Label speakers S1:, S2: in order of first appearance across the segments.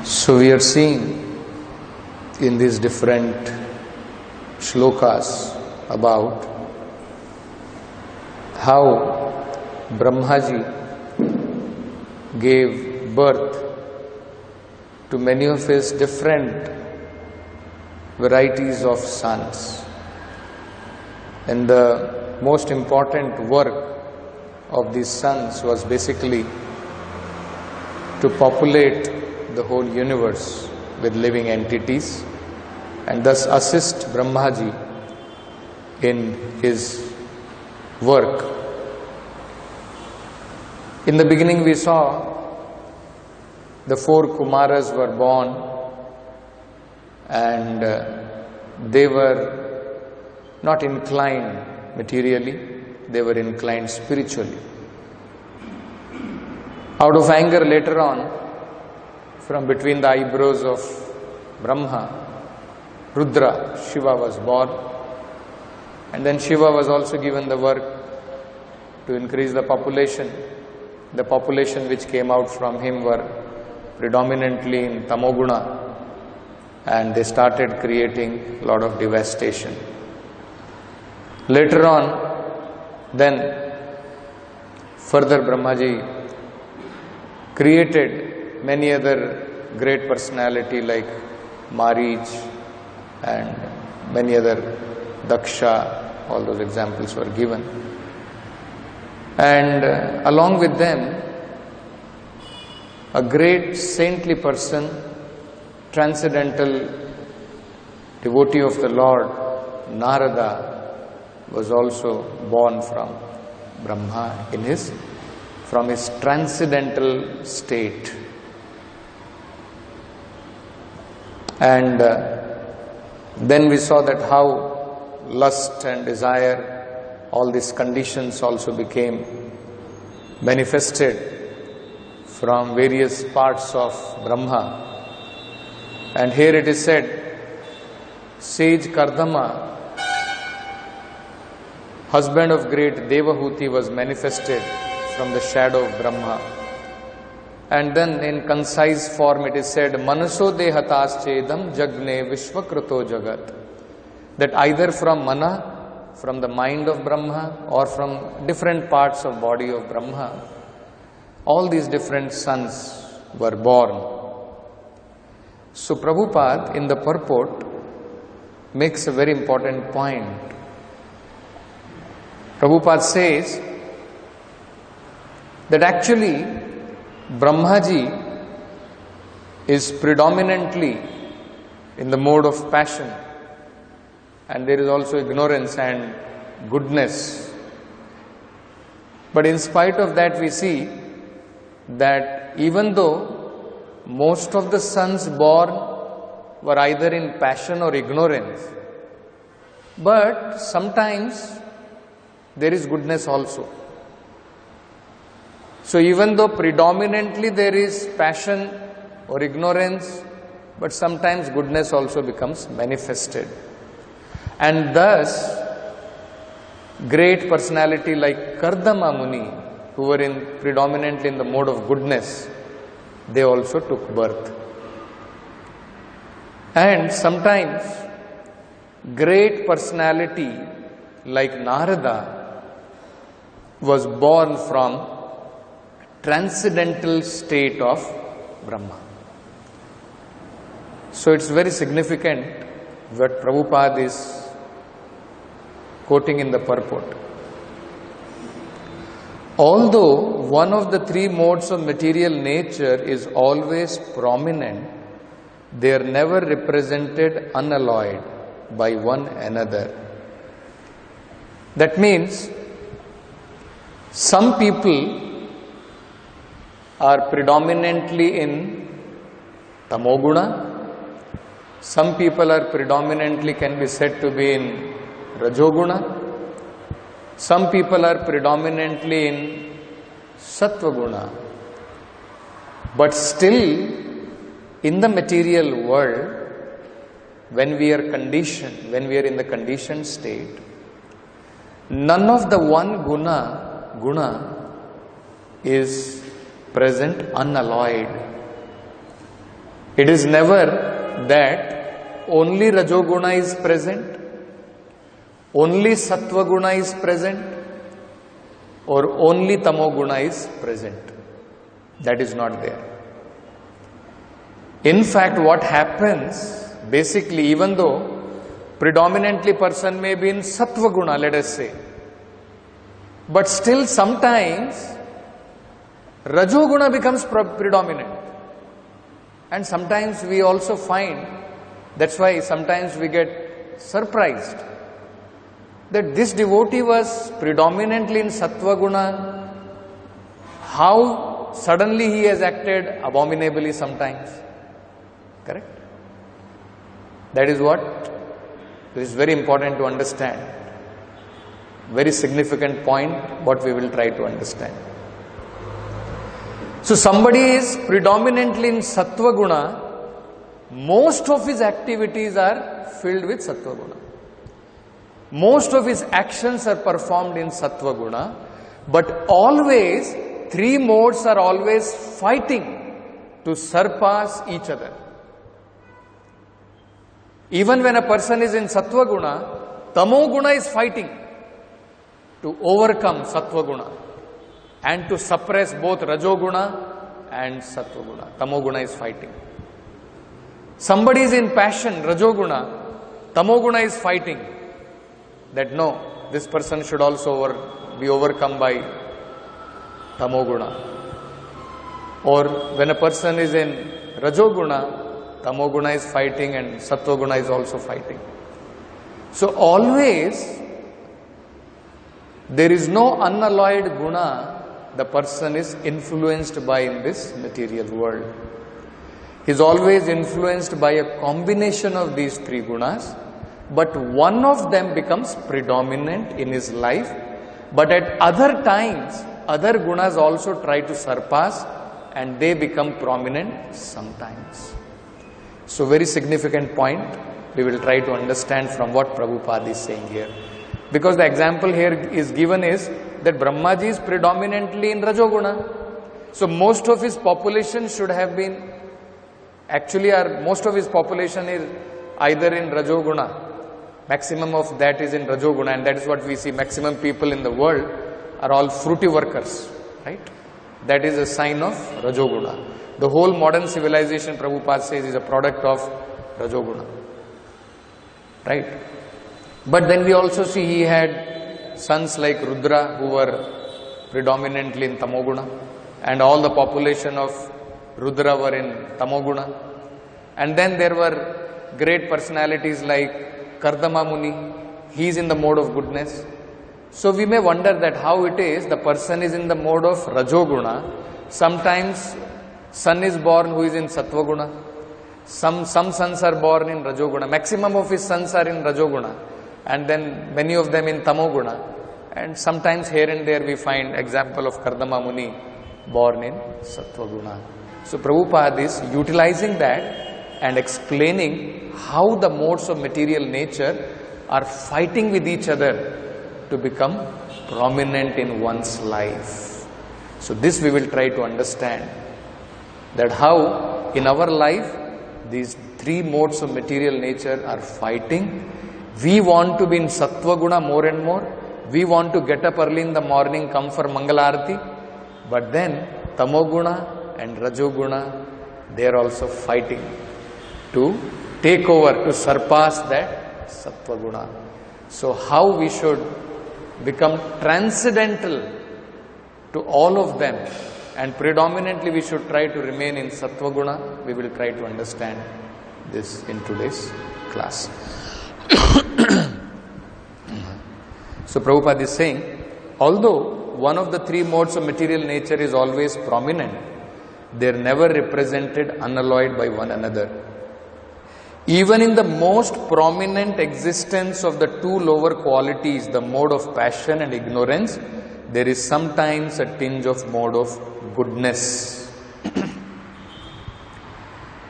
S1: So we are seeing in these different shlokas about how Brahmaji gave birth to many of his different varieties of sons. And the most important work of these sons was basically to populate the whole universe with living entities and thus assist Brahmaji in his work. In the beginning we saw the 4 Kumaras were born and they were not inclined materially, they were inclined spiritually. Out of anger later on, from between the eyebrows of Brahma, Rudra, Shiva was born, and then Shiva was also given the work to increase the population. The population which came out from him were predominantly in Tamoguna, and they started creating a lot of devastation. Later on, then further Brahmaji created many other great personality like Marich and many other, Daksha, all those examples were given. And along with them, a great saintly person, transcendental devotee of the Lord, Narada, was also born from Brahma from his transcendental state. And then we saw that how lust and desire, all these conditions also became manifested from various parts of Brahma. And here it is said, sage Kardama, husband of great Devahuti, was manifested from the shadow of Brahma. And then in concise form it is said, Manaso dehatas-chedam jagne vishvakruto jagat. That either from Mana, from the mind of Brahma, or from different parts of body of Brahma, all these different sons were born. So Prabhupada in the purport makes a very important point. Prabhupada says that actually Brahmaji is predominantly in the mode of passion, and there is also ignorance and goodness. But in spite of that, we see that even though most of the sons born were either in passion or ignorance, but sometimes there is goodness also. So even though predominantly there is passion or ignorance, but sometimes goodness also becomes manifested. And thus, great personality like Kardama Muni, who were predominantly in the mode of goodness, they also took birth. And sometimes, great personality like Narada was born from transcendental state of Brahma. So it's very significant what Prabhupada is quoting in the purport. Although one of the 3 modes of material nature is always prominent, they are never represented unalloyed by one another. That means some people are predominantly in Tamoguna. Some people are predominantly can be said to be in Rajoguna. Some people are predominantly in Sattva-guna. But still, in the material world, when we are conditioned, when we are in the conditioned state, none of the one guna is present unalloyed. It is never that only Rajoguna is present, only Sattva Guna is present, or only Tamoguna is present. That is not there. In fact, what happens, basically, even though predominantly person may be in Sattva Guna, let us say, but still sometimes Rajoguna becomes predominant. And sometimes we also find, that's why sometimes we get surprised, that this devotee was predominantly in Sattva Guna, how suddenly he has acted abominably sometimes. Correct? That is what is very important to understand. Very significant point, what we will try to understand. So somebody is predominantly in Sattva Guna, most of his activities are filled with Sattva Guna. Most of his actions are performed in Sattva Guna, but always, three modes are always fighting to surpass each other. Even when a person is in Sattva Guna, Tamo Guna is fighting to overcome Sattva Guna and to suppress both Rajoguna and Sattva Guna. Tamo Guna is fighting. Somebody is in passion, Rajoguna, Tamo Guna is fighting that no, this person should also be overcome by Tamo Guna. Or when a person is in Rajoguna, Tamo Guna is fighting and Sattva Guna is also fighting. So always, there is no unalloyed guna the person is influenced by in this material world. He is always influenced by a combination of these three gunas, but one of them becomes predominant in his life, but at other times, other gunas also try to surpass and they become prominent sometimes. So very significant point, we will try to understand from what Prabhupada is saying here. Because the example here is given is that Brahmaji is predominantly in Rajoguna. So most of his population should have been, actually most of his population is either in Rajoguna. Maximum of that is in Rajoguna, and that is what we see. Maximum people in the world are all fruity workers, right? That is a sign of Rajoguna. The whole modern civilization, Prabhupada says, is a product of Rajoguna. Right? But then we also see he had sons like Rudra who were predominantly in Tamoguna, and all the population of Rudra were in Tamoguna. And then there were great personalities like Kardama Muni, he is in the mode of goodness. So we may wonder that how it is the person is in the mode of Rajoguna. Sometimes son is born who is in Sattva Guna. Some sons are born in Rajoguna. Maximum of his sons are in Rajoguna, and then many of them in Tamoguna. And sometimes here and there we find example of Kardama Muni born in Sattva Guna. So Prabhupada is utilizing that and explaining how the modes of material nature are fighting with each other to become prominent in one's life. So this we will try to understand, that how in our life these three modes of material nature are fighting. We want to be in Sattva Guna more and more. We want to get up early in the morning, come for Mangalarati. But then Tamoguna and Rajoguna, they are also fighting to take over, to surpass that Sattva Guna. So how we should become transcendental to all of them, and predominantly we should try to remain in Sattva Guna. We will try to understand this in today's class. So Prabhupada is saying, although one of the three modes of material nature is always prominent, they are never represented unalloyed by one another. Even in the most prominent existence of the two lower qualities, the mode of passion and ignorance, there is sometimes a tinge of mode of goodness.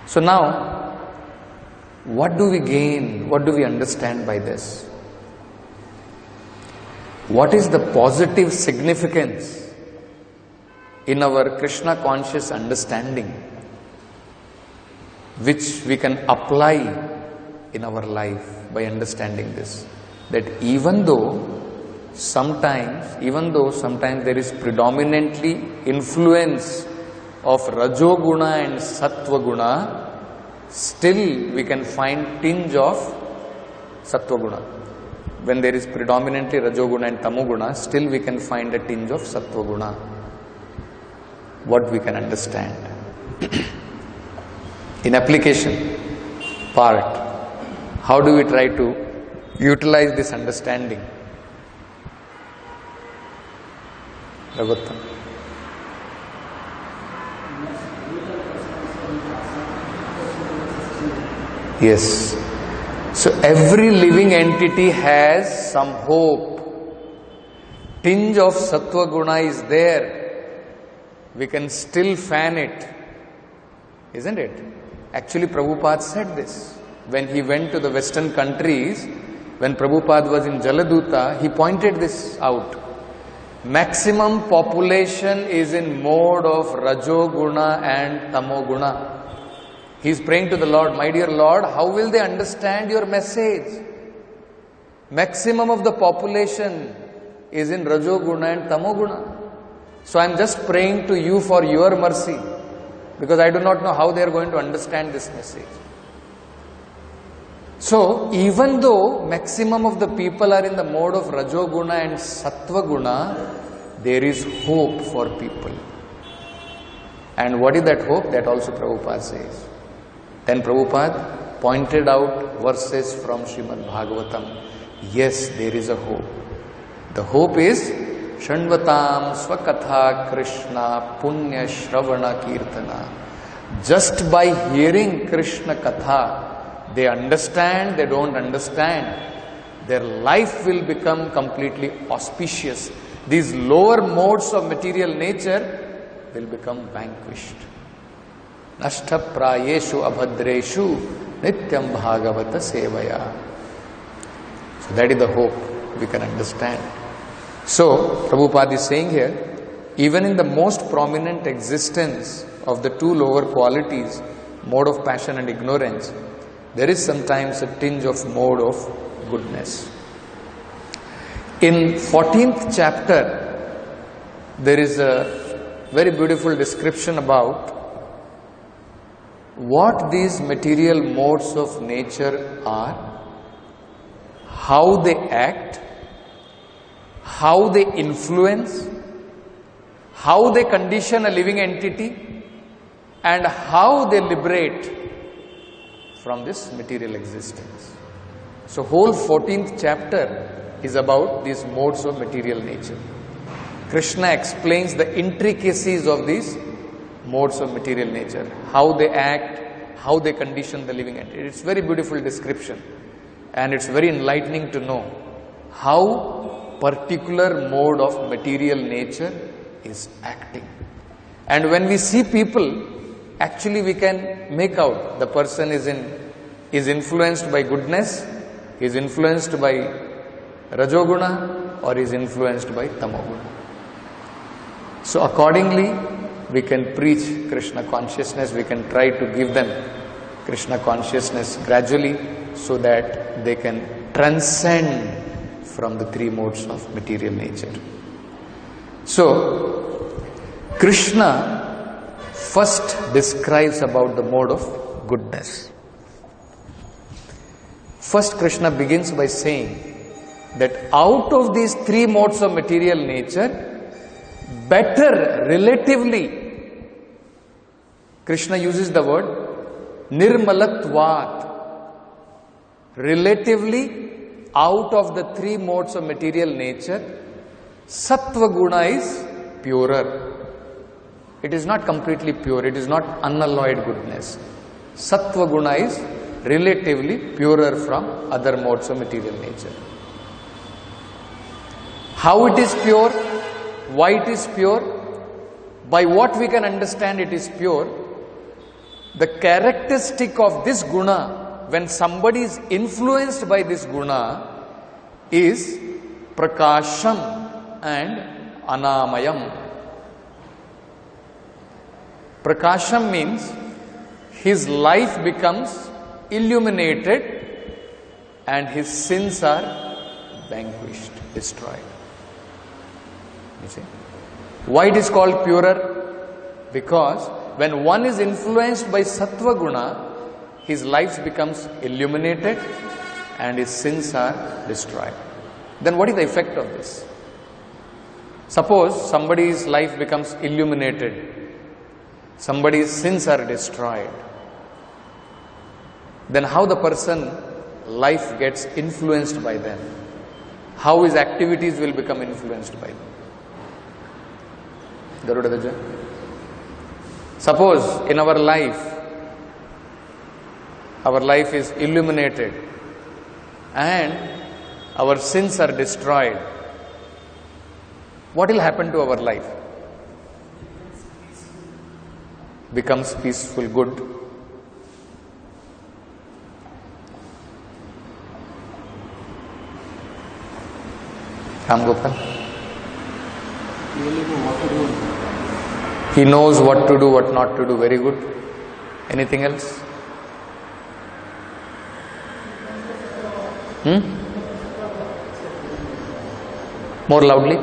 S1: So now, what do we gain? What do we understand by this? What is the positive significance in our Krishna conscious understanding? which we can apply in our life by understanding this. That even though sometimes there is predominantly influence of Rajoguna and Sattva-guna, still we can find tinge of Sattva-guna. When there is predominantly Rajoguna and Tamoguna, still we can find a tinge of Sattva-guna. What we can understand. In application part, how do we try to utilize this understanding? Bhagavatam. Yes. So every living entity has some hope. Tinge of Sattva Guna is there. We can still fan it. Isn't it? Actually, Prabhupada said this. When he went to the Western countries, when Prabhupada was in Jaladuta, he pointed this out. Maximum population is in mode of Rajoguna and Tamoguna. He is praying to the Lord, my dear Lord, how will they understand your message? Maximum of the population is in Rajoguna and Tamoguna. So I am just praying to you for your mercy, because I do not know how they are going to understand this message. So even though maximum of the people are in the mode of Rajoguna and Sattva-guna, there is hope for people. And what is that hope? That also Prabhupada says. Then Prabhupada pointed out verses from Srimad Bhagavatam. Yes, there is a hope. The hope is Shanvatam Swakatha Krishna Punya Shravana Kirtana. Just by hearing Krishna Katha, they understand, they don't understand, their life will become completely auspicious. These lower modes of material nature will become vanquished. Nashta prayeshu abhadreshu nityam bhagavata sevaya. So that is the hope we can understand. So Prabhupada is saying here, even in the most prominent existence of the two lower qualities, mode of passion and ignorance, there is sometimes a tinge of mode of goodness. In 14th chapter, there is a very beautiful description about what these material modes of nature are, how they act, how they influence, how they condition a living entity, and how they liberate from this material existence. So whole 14th chapter is about these modes of material nature. Krishna explains the intricacies of these modes of material nature, how they act, how they condition the living entity. It's very beautiful description, and it's very enlightening to know how particular mode of material nature is acting. And when we see people, actually we can make out the person is influenced by goodness, is influenced by Rajoguna, or is influenced by Tamoguna. So accordingly, we can preach Krishna consciousness, we can try to give them Krishna consciousness gradually so that they can transcend from the three modes of material nature. So, Krishna first describes about the mode of goodness. First, Krishna begins by saying that out of these three modes of material nature, better relatively, Krishna uses the word nirmalatvat. Relatively, out of the three modes of material nature, Sattva Guna is purer. It is not completely pure, it is not unalloyed goodness. Sattva Guna is relatively purer from other modes of material nature. How it is pure? Why it is pure? By what we can understand it is pure? The characteristic of this guna, when somebody is influenced by this guna, is prakasham and anamayam. Prakasham means his life becomes illuminated and his sins are vanquished, destroyed. You see? Why it is called purer? Because when one is influenced by sattva guna, his life becomes illuminated and his sins are destroyed. Then what is the effect of this? Suppose somebody's life becomes illuminated, somebody's sins are destroyed. Then how the person life gets influenced by them? How his activities will become influenced by them? Garudadaja. Suppose in our life is illuminated and our sins are destroyed. What will happen to our life? Becomes peaceful, good. Ram Gopal. He knows what to do, what not to do. Very good. Anything else? More loudly.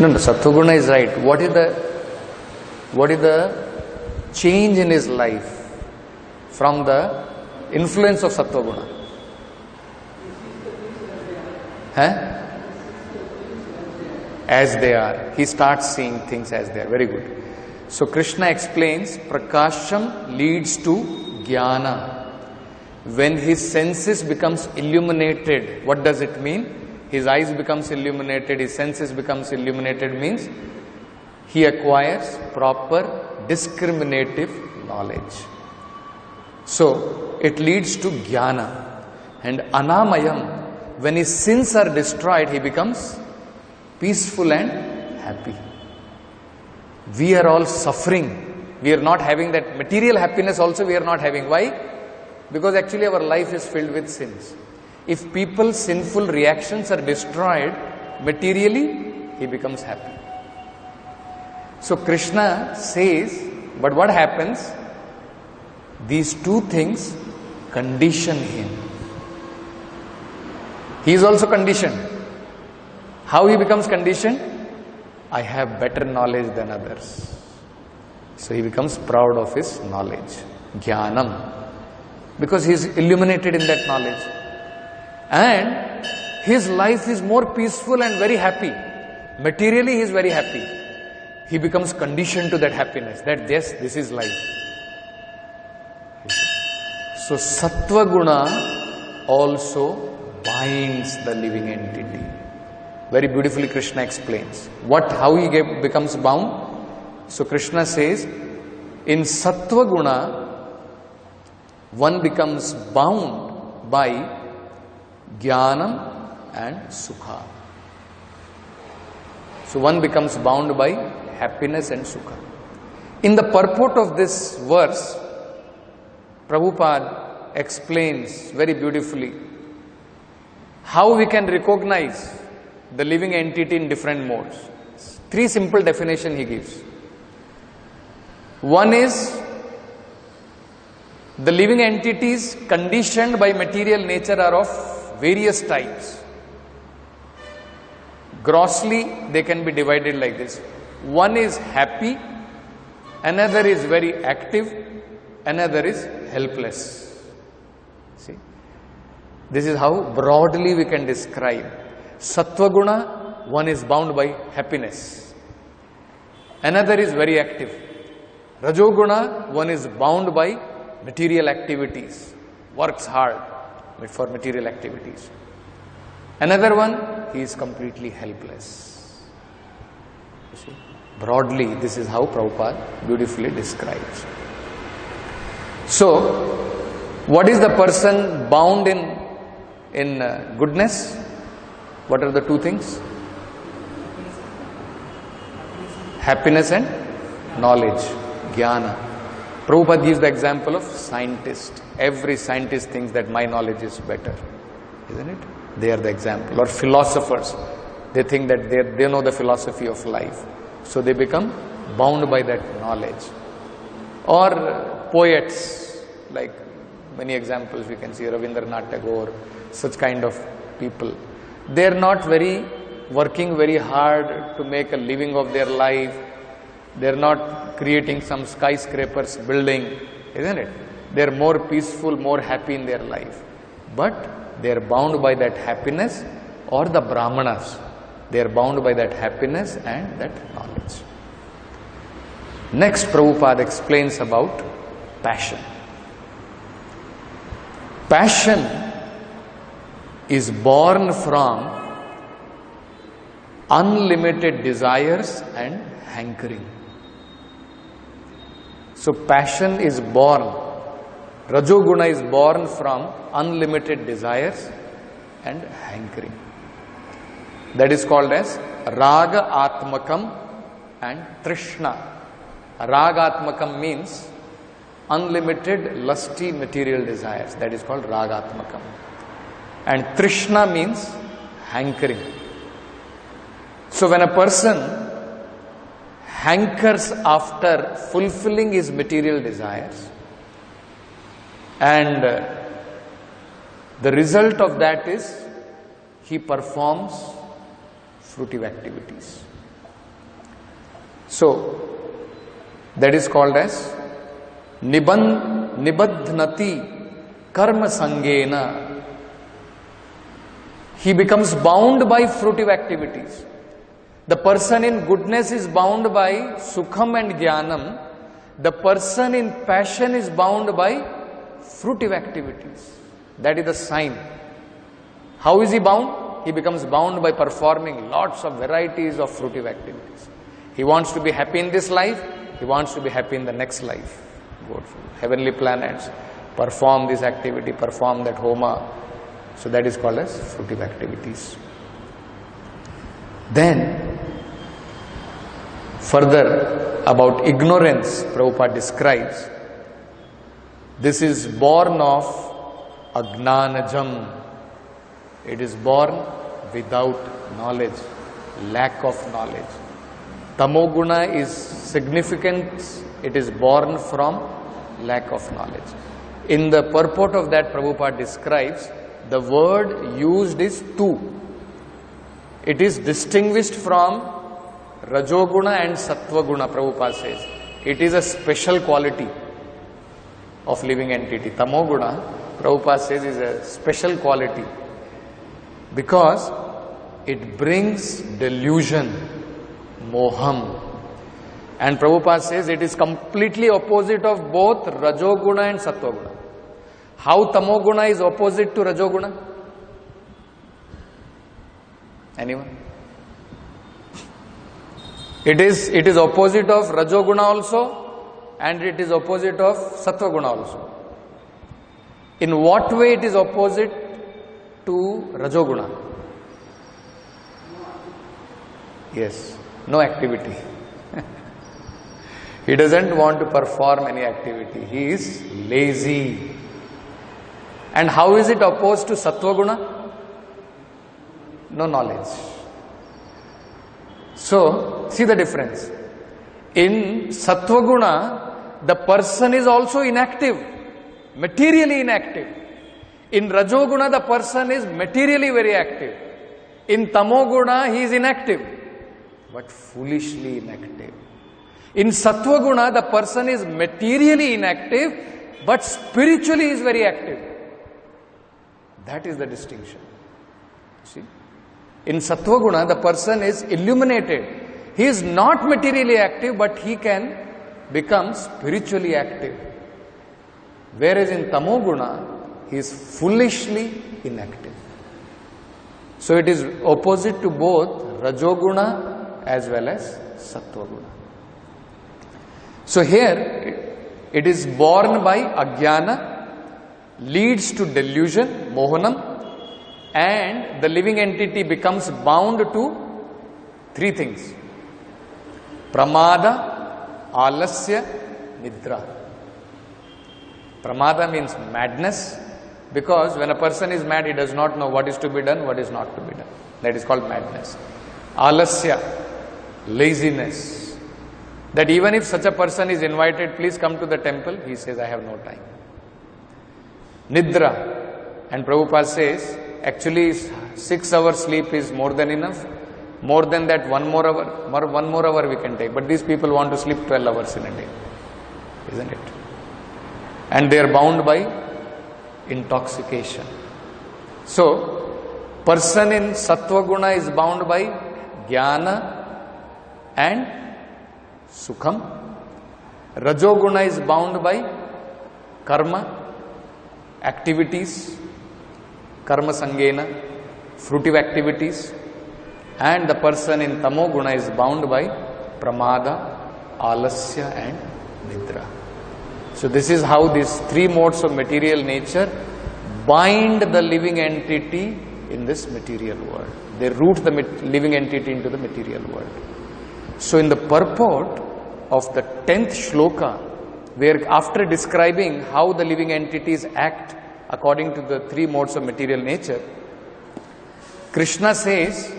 S1: No, Sattva-guna is right. What is the change in his life from the influence of Sattva-guna? As they are. He starts seeing things as they are. Very good. So Krishna explains, Prakasham leads to Jnana. When his senses becomes illuminated, what does it mean? His eyes becomes illuminated, his senses becomes illuminated means he acquires proper discriminative knowledge. So it leads to Jnana. And Anamayam, when his sins are destroyed, he becomes peaceful and happy. We are all suffering. We are not having that material happiness also we are not having. Why? Because actually our life is filled with sins. If people's sinful reactions are destroyed materially, he becomes happy. So Krishna says, but what happens? These two things condition him. He is also conditioned. How he becomes conditioned? I have better knowledge than others. So he becomes proud of his knowledge. Jnanam. Because he is illuminated in that knowledge. And his life is more peaceful and very happy. Materially he is very happy. He becomes conditioned to that happiness. That yes, this is life. So Sattva Guna also binds the living entity. Very beautifully Krishna explains. How he becomes bound? So Krishna says, in Sattva Guna, one becomes bound by Jnanam and Sukha. So one becomes bound by happiness and Sukha. In the purport of this verse, Prabhupada explains very beautifully how we can recognize the living entity in different modes. 3 simple definitions he gives. One is, the living entities conditioned by material nature are of various types. Grossly, they can be divided like this. One is happy, another is very active, another is helpless. See? This is how broadly we can describe. Sattva Guna, one is bound by happiness. Another is very active. Rajoguna, one is bound by material activities, works hard for material activities. Another one, he is completely helpless. You see? Broadly, this is how Prabhupada beautifully describes. So, what is the person bound in goodness? What are the 2 things? Happiness and knowledge, Jnana. Prabhupada gives the example of scientist. Every scientist thinks that my knowledge is better, isn't it? They are the example. Or philosophers, they think that they know the philosophy of life. So they become bound by that knowledge. Or poets, like many examples we can see, Rabindranath Tagore, such kind of people. They are not working very hard to make a living of their life. They are not creating some skyscrapers building, isn't it? They are more peaceful, more happy in their life. But they are bound by that happiness, or the Brahmanas. They are bound by that happiness and that knowledge. Next, Prabhupada explains about passion. Passion is born from unlimited desires and hankering. So passion is born, Rajoguna is born from unlimited desires and hankering. That is called as Raga Atmakam and Trishna. Raga Atmakam means unlimited lusty material desires. That is called Raga Atmakam. And Trishna means hankering. So when a person hankers after fulfilling his material desires, and the result of that is he performs fruitive activities. So that is called as Nibadhnati Karma Sangena. He becomes bound by fruitive activities. The person in goodness is bound by Sukham and Jnanam. The person in passion is bound by fruitive activities. That is the sign. How is he bound? He becomes bound by performing lots of varieties of fruitive activities. He wants to be happy in this life. He wants to be happy in the next life. Go to heavenly planets, perform this activity, perform that homa. So that is called as fruitive activities. Then, further about ignorance, Prabhupada describes, this is born of Ajnanajam. It is born without knowledge, lack of knowledge. Tamoguna is significant, it is born from lack of knowledge. In the purport of that, Prabhupada describes, the word used is two. It is distinguished from Rajoguna and Sattva-guna, Prabhupada says. It is a special quality of living entity. Tamoguna, Prabhupada says, is a special quality because it brings delusion, moham. And Prabhupada says it is completely opposite of both Rajoguna and Sattva-guna. How Tamoguna is opposite to Rajoguna? Anyone? It is opposite of Rajoguna also, and it is opposite of Sattva-guna also. In what way it is opposite to Rajoguna? Yes, no activity. He doesn't want to perform any activity. He is lazy. And how is it opposed to Sattva-guna? No knowledge. So, see the difference. In Sattva-guna, the person is also inactive, materially inactive. In Rajoguna, the person is materially very active. In Tamoguna, he is inactive, but foolishly inactive. In Sattva-guna, the person is materially inactive, but spiritually is very active. That is the distinction. See? In Sattva-guna, the person is illuminated. He is not materially active, but he can become spiritually active. Whereas in Tamoguna, he is foolishly inactive. So it is opposite to both Rajoguna as well as Sattva-guna. So here, it is born by Ajnana, leads to delusion, mohanam, and the living entity becomes bound to three things: Pramada, Alasya, Nidra. Pramada means madness, because when a person is mad, he does not know what is to be done, what is not to be done. That is called madness. Alasya, laziness. That even if such a person is invited, please come to the temple, he says, I have no time. Nidra. And Prabhupada says, actually 6 hours sleep is more than enough. More than that, 1 more hour we can take. But these people want to sleep 12 hours in a day. Isn't it? And they are bound by intoxication. So, person in Sattva Guna is bound by Jnana and Sukham. Rajoguna is bound by Karma, activities, Karma Sangena, fruitive activities. And the person in Tamoguna is bound by Pramada, Alasya and Nidra. So this is how these 3 modes of material nature bind the living entity in this material world. They root the living entity into the material world. So in the purport of the 10th shloka, where after describing how the living entities act according to the 3 modes of material nature, Krishna says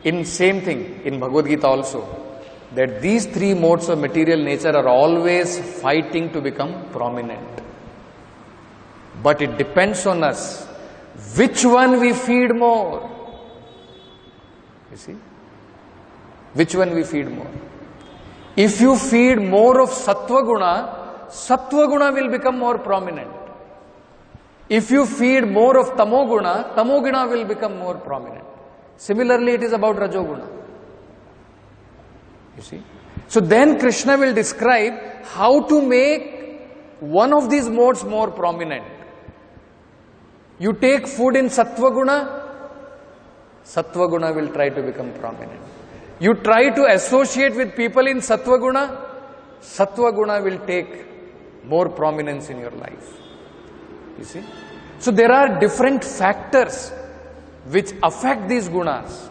S1: in same thing in Bhagavad Gita also, that these 3 modes of material nature are always fighting to become prominent. But it depends on us which one we feed more. You see? Which one we feed more. If you feed more of Sattva Guna will become more prominent. If you feed more of Tamoguna will become more prominent. Similarly, it is about Rajoguna. You see? So then Krishna will describe how to make one of these modes more prominent. You take food in Sattva Guna will try to become prominent. You try to associate with people in Sattva Guna will take more prominence in your life. You see? So there are different factors which affect these gunas.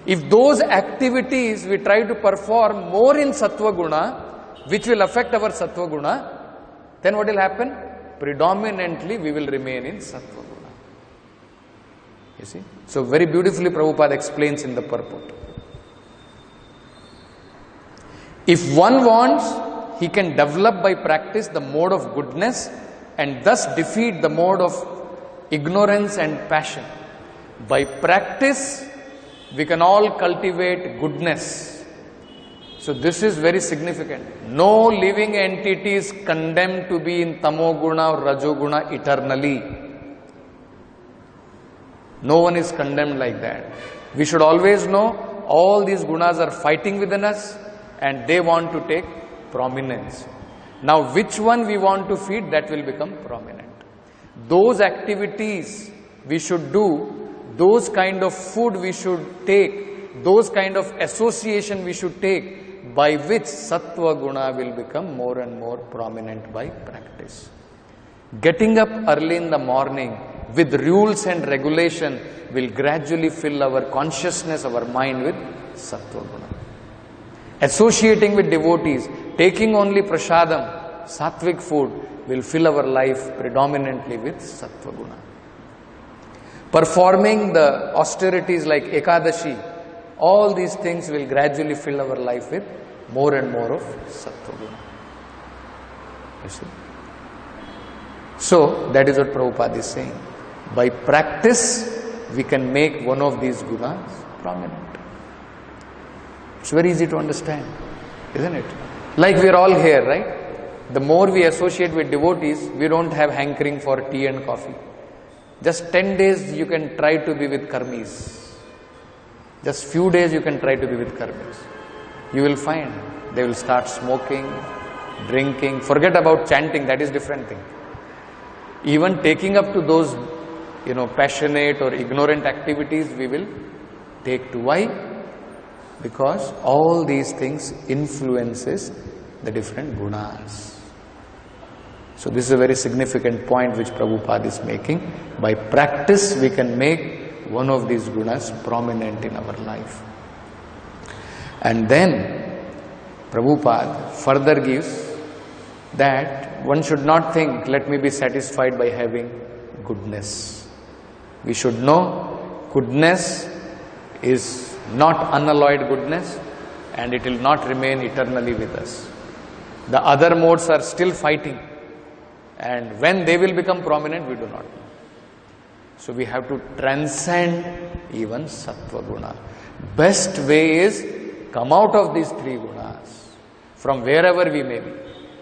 S1: If those activities we try to perform more in Sattva Guna, which will affect our Sattva Guna, then what will happen? Predominantly we will remain in Sattva Guna. You see? So very beautifully Prabhupada explains in the purport. If one wants, he can develop by practice the mode of goodness and thus defeat the mode of ignorance and passion. By practice, we can all cultivate goodness. So this is very significant. No living entity is condemned to be in Tamoguna or Rajoguna eternally. No one is condemned like that. We should always know all these gunas are fighting within us and they want to take prominence. Now which one we want to feed, that will become prominent. Those activities we should do, those kind of food we should take, those kind of association we should take, by which Sattva Guna will become more and more prominent by practice. Getting up early in the morning with rules and regulation will gradually fill our consciousness, our mind with Sattva Guna. Associating with devotees, taking only prasadam, sattvic food, will fill our life predominantly with Sattva Guna. Performing the austerities like Ekadashi, all these things will gradually fill our life with more and more of Sattva Guna. You see? So, that is what Prabhupada is saying. By practice, we can make one of these gunas prominent. It's very easy to understand, isn't it? Like we are all here, right? The more we associate with devotees, we don't have hankering for tea and coffee. Just 10 days you can try to be with karmis. Just few days you can try to be with karmis. You will find they will start smoking, drinking. Forget about chanting, that is different thing. Even taking up to those, passionate or ignorant activities we will take to. Why? Because all these things influences the different gunas. So this is a very significant point which Prabhupada is making. By practice we can make one of these gunas prominent in our life. And then Prabhupada further gives that one should not think, let me be satisfied by having goodness. We should know goodness is not unalloyed goodness. and it will not remain eternally with us. The other modes are still fighting, and when they will become prominent, we do not know. So we have to transcend even sattva guna. Best way is come out of these three gunas, from wherever we may be.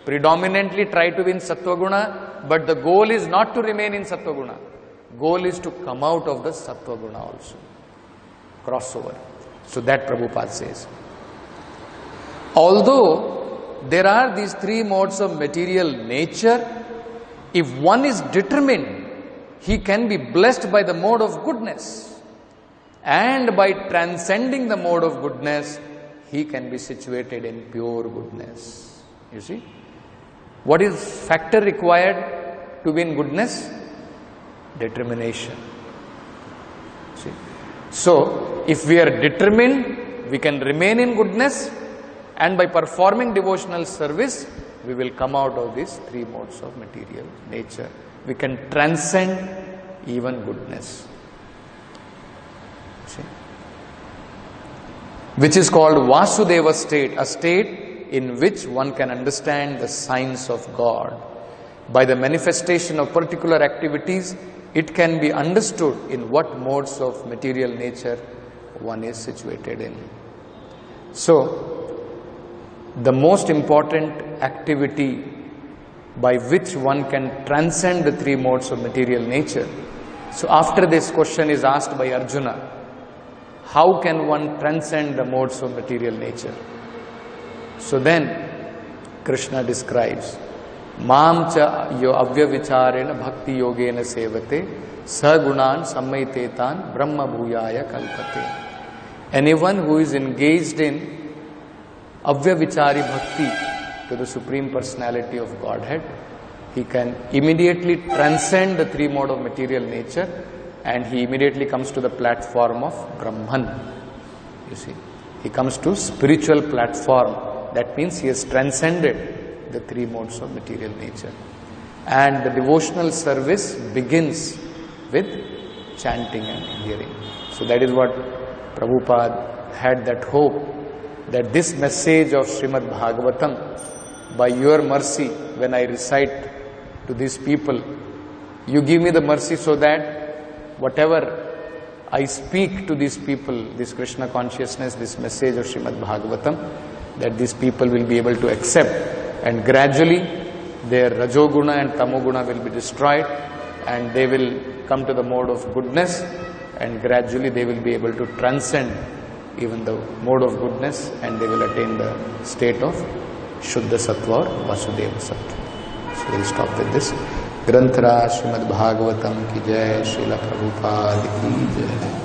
S1: Predominantly try to be in sattva guna, but the goal is not to remain in sattva guna. Goal is to come out of the sattva guna also. Crossover. So that Prabhupada says. Although there are these three modes of material nature, if one is determined, he can be blessed by the mode of goodness. And by transcending the mode of goodness, he can be situated in pure goodness. You see? What is factor required to be in goodness? Determination. See? So, if we are determined, we can remain in goodness, and by performing devotional service, we will come out of these three modes of material nature. We can transcend even goodness. See? Which is called Vasudeva state, a state in which one can understand the signs of God. By the manifestation of particular activities, it can be understood in what modes of material nature one is situated in. So, the most important activity by which one can transcend the three modes of material nature. So, after this question is asked by Arjuna, how can one transcend the modes of material nature? So then, Krishna describes, Mam cha yo avya vicharena bhakti yogena sevate sagunan sammaitetan brahma bhuyaya kalpate. Anyone who is engaged in avya vichari bhakti to the Supreme Personality of Godhead, he can immediately transcend the three modes of material nature, and he immediately comes to the platform of Brahman. You see, he comes to spiritual platform. That means he has transcended the three modes of material nature. And the devotional service begins with chanting and hearing. So that is what Prabhupada had, that hope that this message of Srimad Bhagavatam, by your mercy, when I recite to these people, you give me the mercy so that whatever I speak to these people, this Krishna consciousness, this message of Srimad Bhagavatam, that these people will be able to accept, and gradually their Rajoguna and Tamoguna will be destroyed, and they will come to the mode of goodness, and gradually they will be able to transcend even the mode of goodness, and they will attain the state of Shuddha Sattva or Vasudeva Sattva. So we will stop with this. Granthara Srimad Bhagavatam ki jai, Srila Prabhupada ki jai.